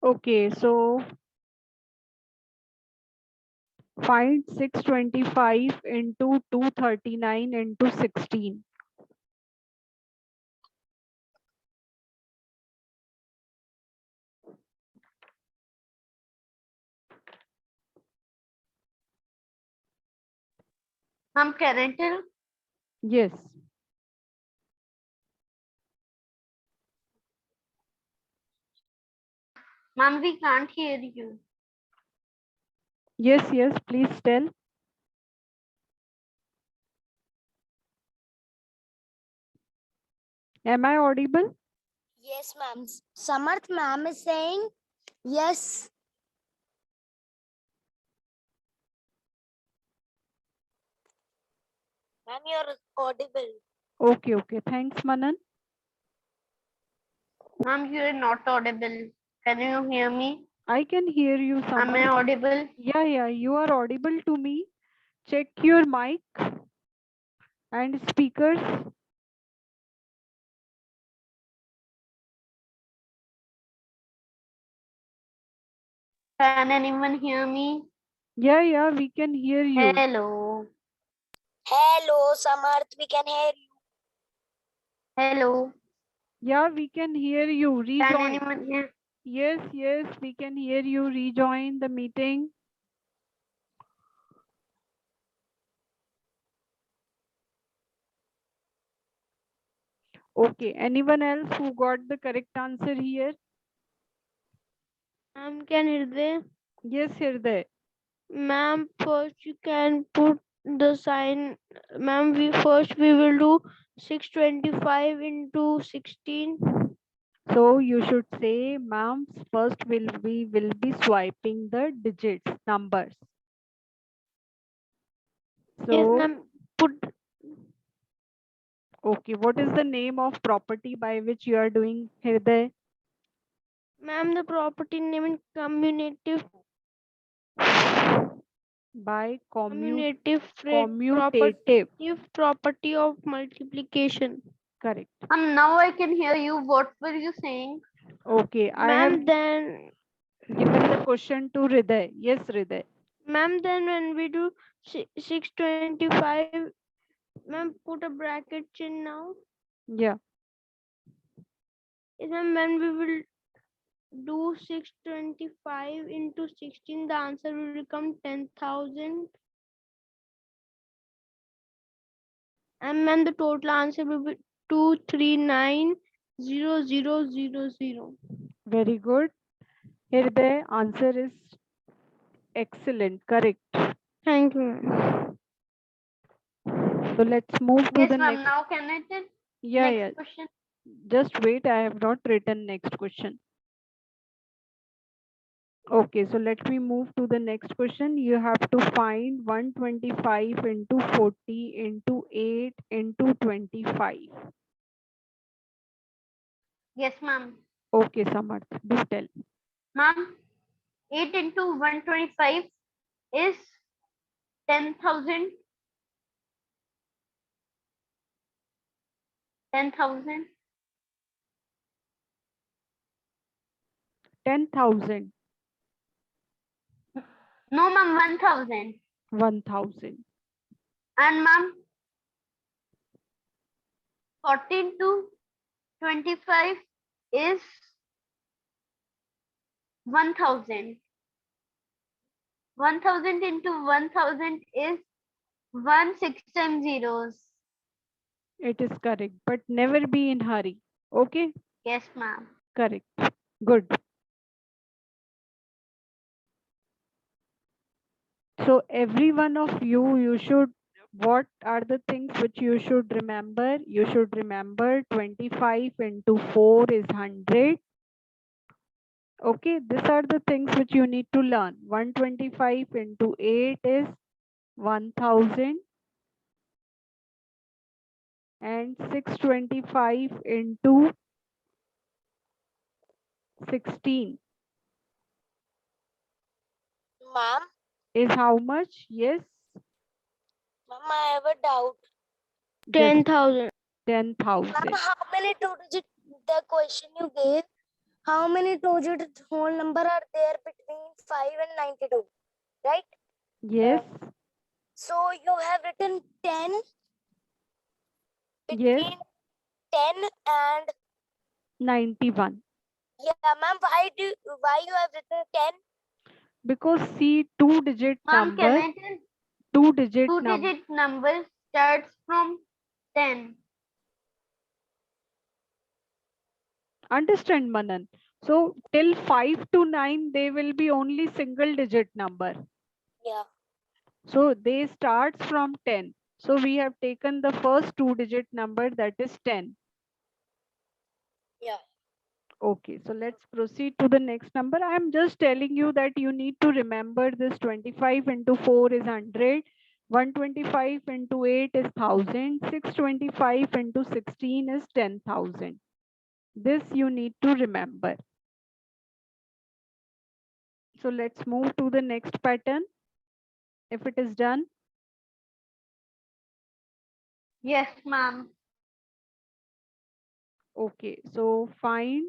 Okay, so find 625 into 239 into 16. Ma'am, can I tell? Yes. Ma'am, we can't hear you. Yes, yes, please tell. Am I audible? Yes, ma'am. Samarth ma'am is saying yes. Ma'am, you're audible. Okay, okay. Thanks, Manan. Ma'am, you are not audible. Can you hear me? I can hear you, Am I Samarth. audible? Yeah, you are audible to me. Check your mic and speakers. Can anyone hear me? Yeah, we can hear you. Hello. Hello, Samarth. We can hear you. Hello. Yeah, we can hear you. Can Rejoin. anyone hear? Yes, we can hear you. Rejoin the meeting. Okay, anyone else who got the correct answer here? Ma'am, can it there? Yes, Hirday. Ma'am, first you can put the sign. Ma'am, we will do 625 into 16. So you should say, ma'am, first we will be swiping the digits, numbers. Yes, So, ma'am. Put okay, what is the name of property by which you are doing, Hirday? ma'am the property name in By commutative commutative. property of multiplication. Correct. Now I can hear you. What were you saying? Okay, I have Ma'am, then given the question to Hriday. Yes, Hriday. ma'am, then when we do 625, ma'am, put a bracket in now. Yeah. Yes, ma'am, when we will do 625 into 16, the answer will become 10,000. And then the total answer will be 239,000. Very good. Hriday, answer is excellent. Correct. Thank you, ma'am. So let's move to Yes, the ma'am. next. Now can I tell? Yeah. Next question. Just wait, I have not written next question. Okay, so let me move to the next question. You have to find 125 into 40 into 8 into 25. Yes, ma'am. Okay, Samarth, do tell. Ma'am, 8 into 125 is 10,000. 10,000. 10,000, No, ma'am, 1,000. 1,000. And ma'am, 14 to 25 is 1,000. 1,000 into 1,000 is 1 6 times zeros. It is correct, but never be in hurry. Okay, Yes, ma'am. correct. Good. So every one of you should, what are the things which you should remember? You should remember 25 into 4 is 100. Okay, these are the things which you need to learn. 125 into 8 is 1000 and 625 into 16 Ma'am, is how much? Yes, ma'am, I have a doubt. just 10,000. 10,000. Ma'am, how many two digit the question you gave? how many two-digit whole number are there between 5 and 92, right? Yes. So you have written 10 Yes. between 10 and 91. yeah, ma'am. Why you have written 10? Because see, two-digit Ma'am, can number, I tell? two-digit number. Two-digit number starts from 10. Understand, Manan? So till 5 to 9, they will be only single-digit number. Yeah. So they starts from 10. So we have taken the first two-digit number, that is 10. Yeah. Okay, so let's proceed to the next number. I am just telling you that you need to remember this 25 into 4 is 100, 125 into 8 is 1000, 625 into 16 is 10,000. This you need to remember. So let's move to the next pattern. If it is done, Yes, ma'am. okay, so find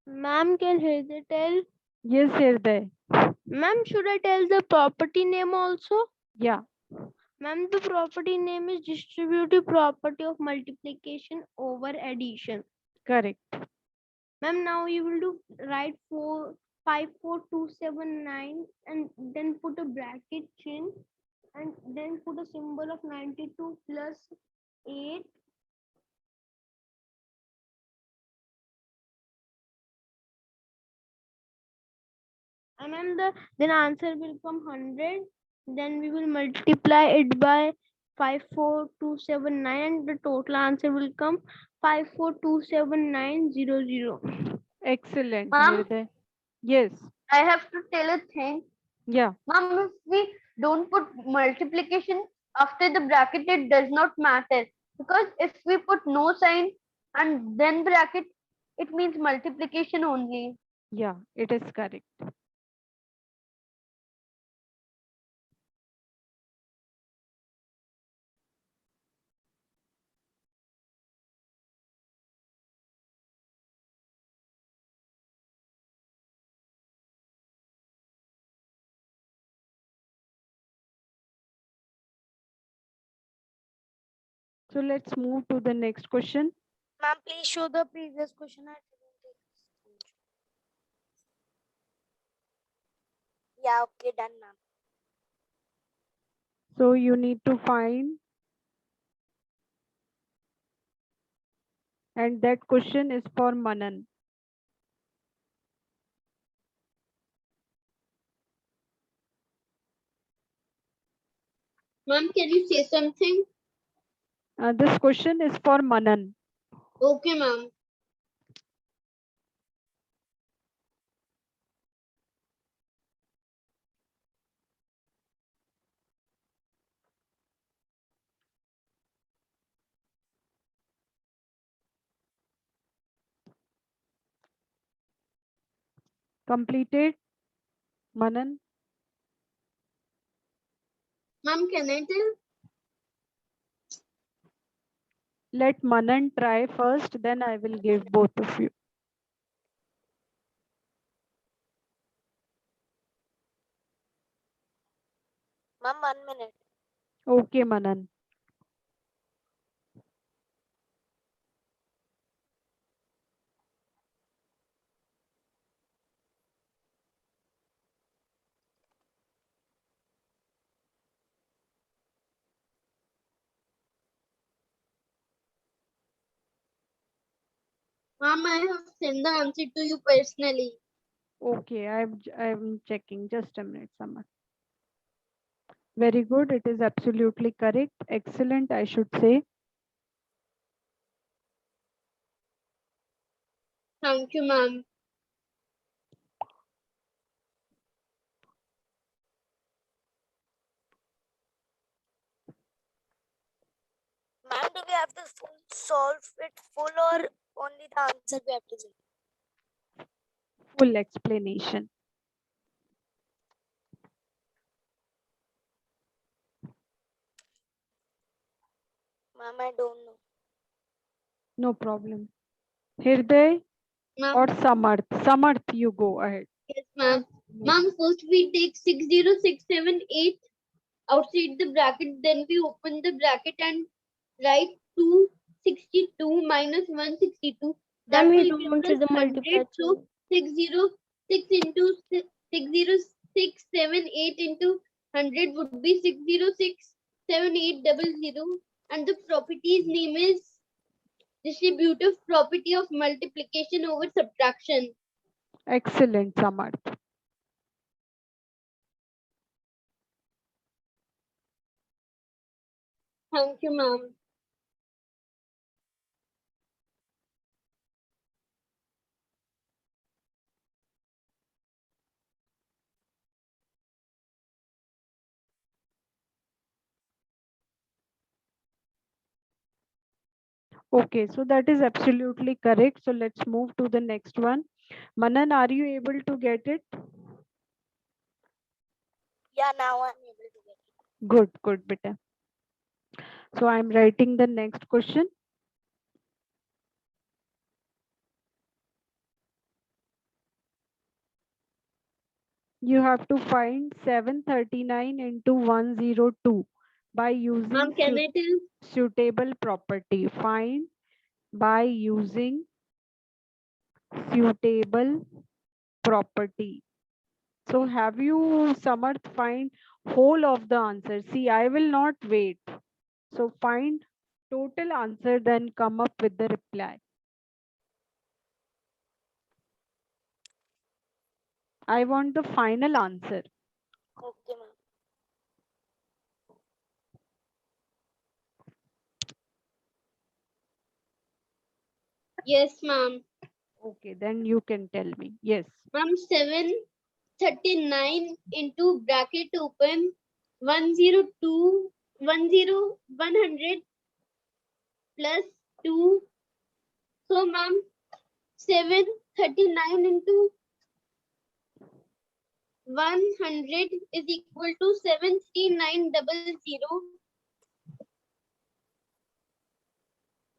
Ma'am, can Hriday tell? yes, Hirday. Ma'am, should I tell the property name also? Yeah, Ma'am, the property name is distributive property of multiplication over addition. correct. Ma'am, now you will do write 54279 and then put a bracket chin and then put a symbol of 92 plus 8. And then answer will come 100. Then we will multiply it by 54279 and the total answer will come 5427,900. Excellent, Ma'am, Hirday. Yes, I have to tell a thing. yeah, Ma'am, if we don't put multiplication after the bracket, it does not matter. Because if we put no sign and then bracket, it means multiplication only. yeah, it is correct. So let's move to the next question. Ma'am, please show the previous question. I didn't take screenshot. Yeah, okay, done, ma'am. So you need to find, and that question is for Manan. Ma'am, can you say something? This question is for Manan. Okay, ma'am. Completed, Manan? Ma'am, can I tell? Let Manan try first, then I will give both of you. Ma'am, 1 minute. Okay, Manan. Ma'am, I have sent the answer to you personally. Okay, I'm checking. Just a minute, Samar. Very good. It is absolutely correct. Excellent, I should say. Thank you, ma'am. Ma'am, do we have to solve it full or only the answer we have to say? Full explanation. Ma'am, I don't know. No problem. Hirday Ma'am, or Samarth? Samarth, you go ahead. yes, ma'am. Ma'am, first we take 60678 outside the bracket, then we open the bracket and write 262 minus 162. That Ma'am, you will don't give say us the 100. multiplication. So 606 into 60678 into 100 would be 6067800. And the property's name is distributive property of multiplication over subtraction. Excellent, Samarth. Thank you, ma'am. Okay, so that is absolutely correct. So let's move to the next one. Manan, are you able to get it? Yeah, now I'm able to get it. Good, good, beta. So I'm writing the next question. You have to find 739 into 102 by using Ma'am, can I tell? suitable property. Find by using suitable property. So have you, Samarth, find whole of the answer? See, I will not wait. So find total answer, then come up with the reply. I want the final answer. Okay, ma'am. Yes, ma'am. Okay, then you can tell me. Yes. Ma'am, 739 into bracket open 102 100 plus 2. So, ma'am, 739 into 100 is equal to 73900.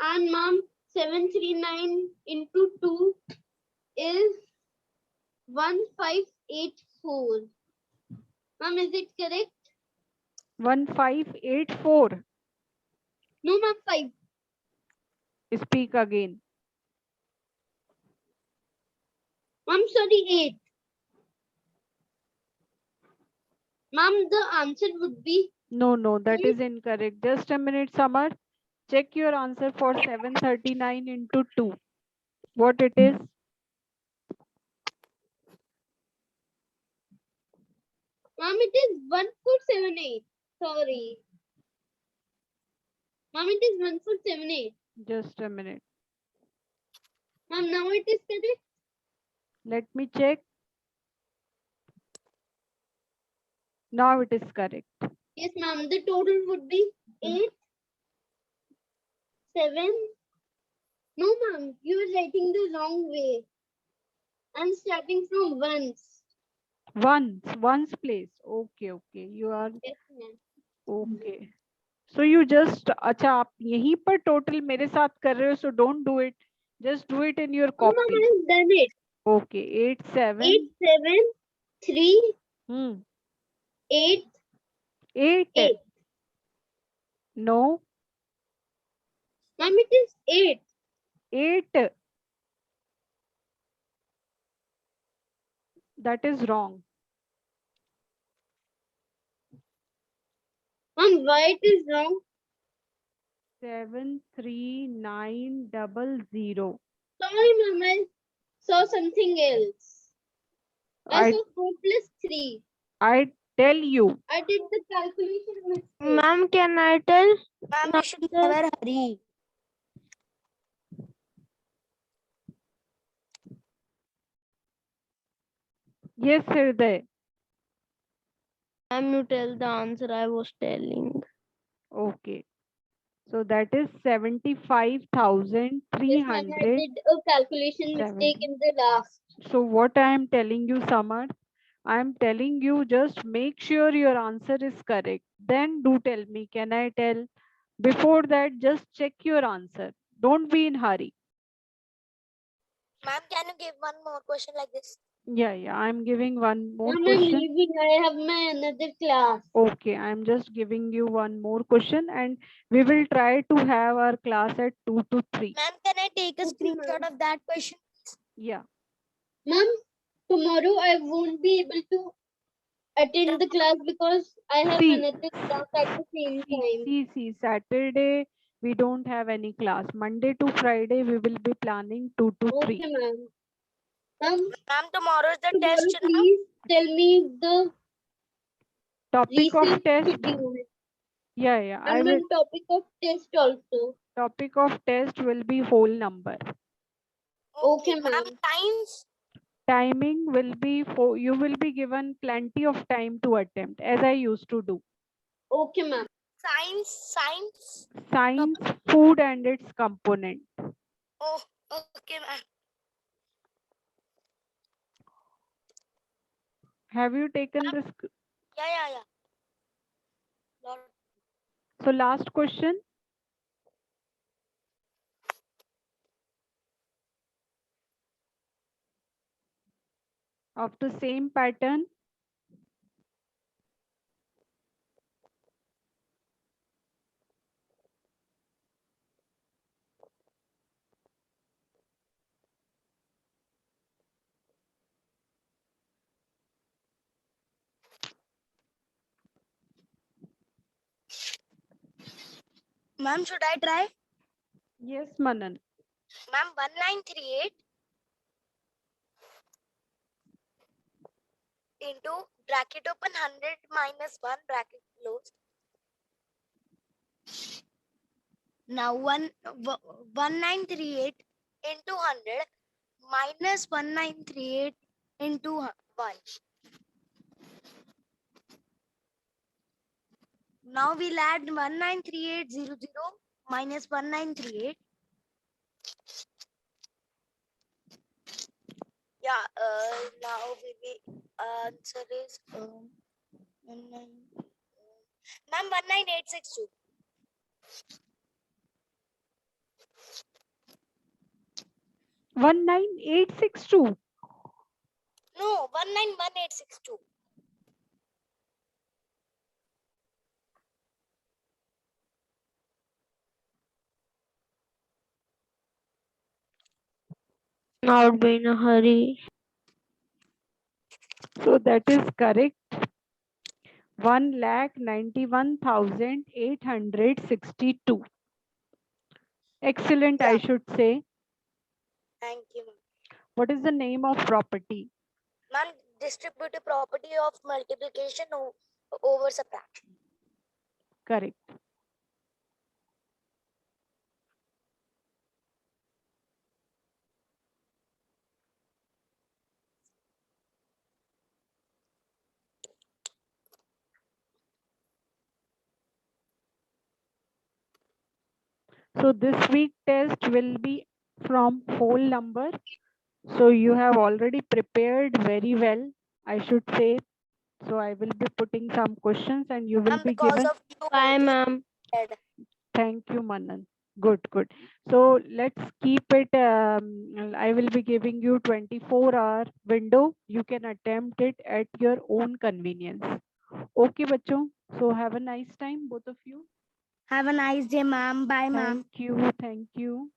And, ma'am, 739 into 2 is 1584. Ma'am, is it correct? 1584. No, ma'am, 5. Speak again. Ma'am, sorry, 8. Ma'am, the answer would be No, no, that is incorrect. Just a minute, Samar. Check your answer for 739 into 2. What it is? Ma'am, it is 1478. Sorry. Ma'am, it is 1478. Just a minute. Ma'am, now it is correct. Let me check. Now it is correct. Yes, ma'am. The total would be 8, 7. No, ma'am. You are writing the wrong way. I'm starting from ones. Ones place. Okay, okay. You are Yes, ma'am. okay. So you just अच्छा आप यहीं पर total मेरे साथ कर रहे हो, so don't do it. Just do it in your No, ma'am, copy. I have done it. Okay, 8 7. 8, 7, 3, 8, 8. 8. No, Ma'am, it is 8. 8. That is wrong. Ma'am, why it is wrong? 73900. Sorry, ma'am. I saw something else. I I saw 4 plus 3. I tell you. I did the calculation mistake. Ma'am, can I tell? Ma'am, you should Answer? never hurry. Yes, Hirday. Ma'am, you tell the answer I was telling. Okay. So that is 75,300. did a calculation mistake in the last. So what I am telling you, Samar, I am telling you just make sure your answer is correct. Then do tell me, can I tell? Before that, just check your answer. Don't be in hurry. Ma'am, can you give one more question like this? Yeah, I'm giving one more Ma'am, I'm question. leaving. I have my another class. Okay, I'm just giving you one more question and we will try to have our class at 2 to 3. Ma'am, can I take a Okay, screenshot ma'am. of that question? Yeah. Ma'am, tomorrow I won't be able to attend the class because I have See, another class at the same time. see, Saturday we don't have any class. Monday to Friday we will be planning 2 to 3. Okay, ma'am. Ma'am, Ma'am, tomorrow is the tomorrow test, you know? please tell me the Topic of research test. schedule. Yeah, I And will. then topic of test also. Topic of test will be whole number. Okay, Ma'am, ma'am. times. Timing will be for you will be given plenty of time to attempt as I used to do. Okay, ma'am. Science. Science, food and its component. Oh, okay, ma'am. Have you taken this? Yeah. Lord. So last question. Of the same pattern. Ma'am, should I try? Yes, Manan. Ma'am, 1938 into bracket open 100 minus 1 bracket closed. Now 1938 into 100 minus 1938 into 1. Now we'll add 193800 minus 1938. Yeah, now the answer is 19862. 19862. No, 191862. Not be in a hurry. So that is correct. 1,91,862. Excellent, I Yeah. should say. Thank you, ma'am. What is the name of property? Ma'am, distributive property of multiplication over subtraction. Correct. So this week test will be from whole number. So you have already prepared very well, I should say. So I will be putting some questions and you will Ma'am, be because given. of you Bye, only. ma'am. Thank you, Manan. Good. So let's keep it. I will be giving you 24-hour window. You can attempt it at your own convenience. Okay, bachcho. So have a nice time, both of you. Have a nice day, ma'am. Bye, ma'am. Thank you.